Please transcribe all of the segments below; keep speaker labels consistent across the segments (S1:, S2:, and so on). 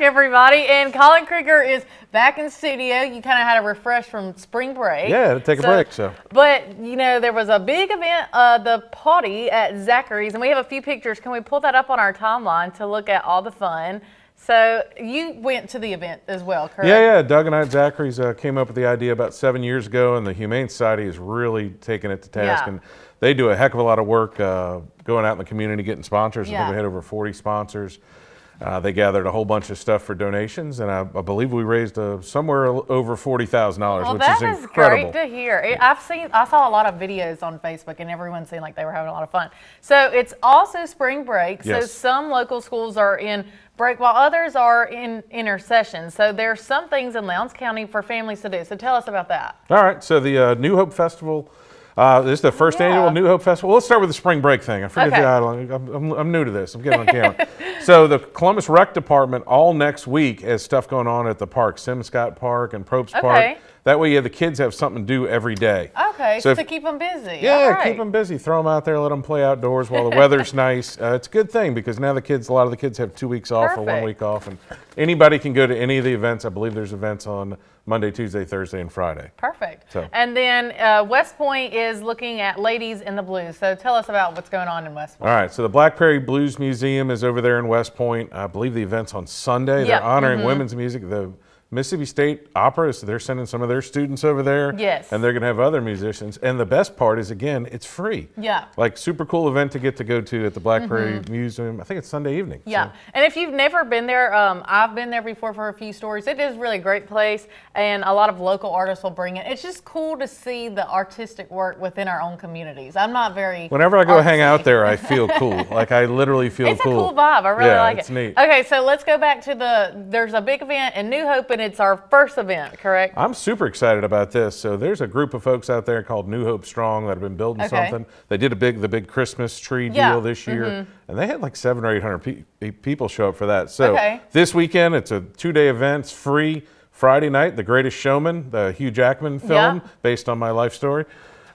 S1: everybody. And Colin Krieger is back in studio. You kind of had a refresh from spring break.
S2: Yeah, to take a break.
S1: But, you know, there was a big event, the Pawty at Zachary's, and we have a few pictures. Can we pull that up on our timeline to look at all the fun? So you went to the event as well, correct?
S2: Yeah. Doug and I at Zachary's came up with the idea about 7 years ago, and the Humane Society has really taken it to task.
S1: Yeah.
S2: And they do a heck of a lot of work going out in the community getting sponsors. I think we had over 40 sponsors. They gathered a whole bunch of stuff for donations, and I believe we raised somewhere over $40,000, which is incredible.
S1: Great to hear. I saw a lot of videos on Facebook, and everyone seemed like they were having a lot of fun. So it's also spring break.
S2: Yes.
S1: So some local schools are in break while others are in intersession. So there's some things in Lowndes County for families to do. So tell us about that.
S2: All right. So the New Hope Festival. This is the first annual New Hope Festival. Let's start with the spring break thing. I forget I'm new to this. I'm getting on camera. So the Columbus Rec Department all next week has stuff going on at the park, Scott Park and Probst Park. That way the kids have something to do every day.
S1: Okay, so to keep them busy.
S2: Yeah, keep them busy. Throw them out there, let them play outdoors while the weather's nice. It's a good thing because now a lot of the kids have 2 weeks off or 1 week off. And anybody can go to any of the events. I believe there's events on Monday, Tuesday, Thursday, and Friday.
S1: Perfect. And then West Point is looking at Ladies in the Blues. So tell us about what's going on in West Point.
S2: All right. So the Black Prairie Blues Museum is over there in West Point. I believe the event's on Sunday. They're honoring women's music. The Mississippi State Opera, so they're sending some of their students over there.
S1: Yes.
S2: And they're going to have other musicians. And the best part is, again, it's free.
S1: Yeah.
S2: Like, super cool event to get to go to at the Black Prairie Museum. I think it's Sunday evening.
S1: Yeah. So. And if you've never been there, I've been there before for a few stories. It is really a great place, and a lot of local artists will bring it. It's just cool to see the artistic work within our own communities. I'm not very
S2: Whenever I go hang out there, I feel cool. Like, I literally feel cool.
S1: It's a cool vibe. I really like it.
S2: It's neat.
S1: Okay, so let's go back to there's a big event in New Hope, and it's our first event, correct?
S2: I'm super excited about this. So there's a group of folks out there called New Hope Strong that have been building something. They did the big Christmas tree deal this year, and they had like 700 or 800 people show up for that. So this weekend, it's a 2-day event. It's free. Friday night, The Greatest Showman, the Hugh Jackman film based on my life story.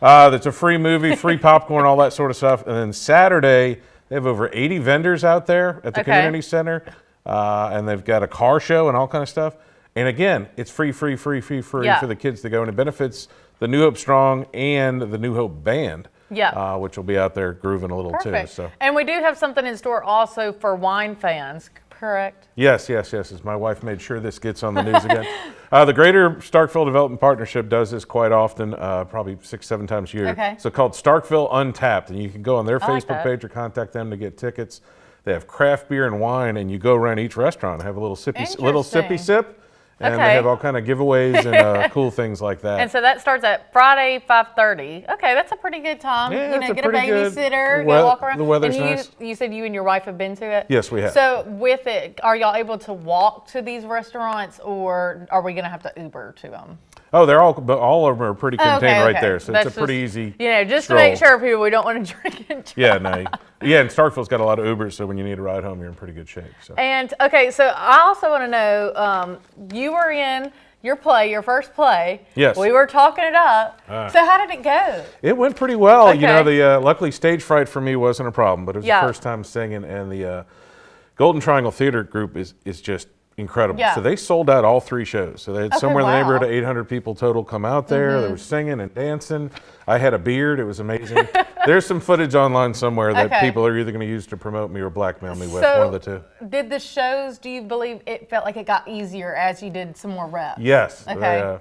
S2: It's a free movie, free popcorn, all that sort of stuff. And then Saturday, they have over 80 vendors out there at the community center, and they've got a car show and all kind of stuff. And again, it's free for the kids to go, and it benefits the New Hope Strong and the New Hope Band, which will be out there grooving a little too. So.
S1: And we do have something in store also for wine fans, correct?
S2: Yes. As my wife made sure this gets on the news again. The Greater Starkville Development Partnership does this quite often, probably 6-7 times a year. So called Starkville Untapped, and you can go on their Facebook page or contact them to get tickets. They have craft beer and wine, and you go around each restaurant and have a little sippy sip. And they have all kind of giveaways and cool things like that.
S1: And so that starts at Friday, 5:30. Okay, that's a pretty good time.
S2: Yeah,
S1: get a babysitter, go walk around.
S2: The weather's nice.
S1: You said you and your wife have been to it?
S2: Yes, we have.
S1: So with it, are y'all able to walk to these restaurants, or are we going to have to Uber to them?
S2: Oh, all of them are pretty contained right there, so it's a pretty easy
S1: just
S2: stroll.
S1: To make sure people we don't want to drink and drive.
S2: And Starkville's got a lot of Ubers, so when you need a ride home, you're in pretty good shape. So.
S1: And so I also want to know, you were in your first play.
S2: Yes.
S1: We were talking it up. So how did it go?
S2: It went pretty well. You know, luckily stage fright for me wasn't a problem, but it was the first time singing, and the Golden Triangle Theater Group is just incredible. So they sold out all 3 shows. So they had somewhere in the neighborhood of 800 people total come out there. They were singing and dancing. I had a beard. It was amazing. There's some footage online somewhere that people are either going to use to promote me or blackmail me with, one of the two.
S1: Did the shows, do you believe it felt like it got easier as you did some more reps?
S2: Yes.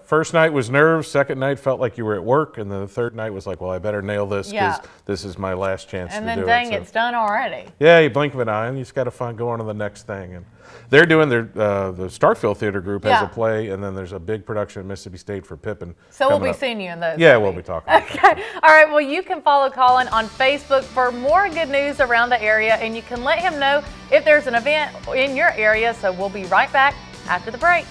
S2: First night was nerves. Second night felt like you were at work. And the third night was like, well, I better nail this because this is my last chance to do it.
S1: And then dang, it's done already.
S2: Yeah, you blink of an eye and you just got to go on to the next thing. And they're doing the Starkville Theater Group has a play, and then there's a big production at Mississippi State for Pippin.
S1: So we'll be seeing you in those.
S2: Yeah, we'll be talking.
S1: Okay. All right. Well, you can follow Colin on Facebook for more good news around the area, and you can let him know if there's an event in your area. So we'll be right back after the break.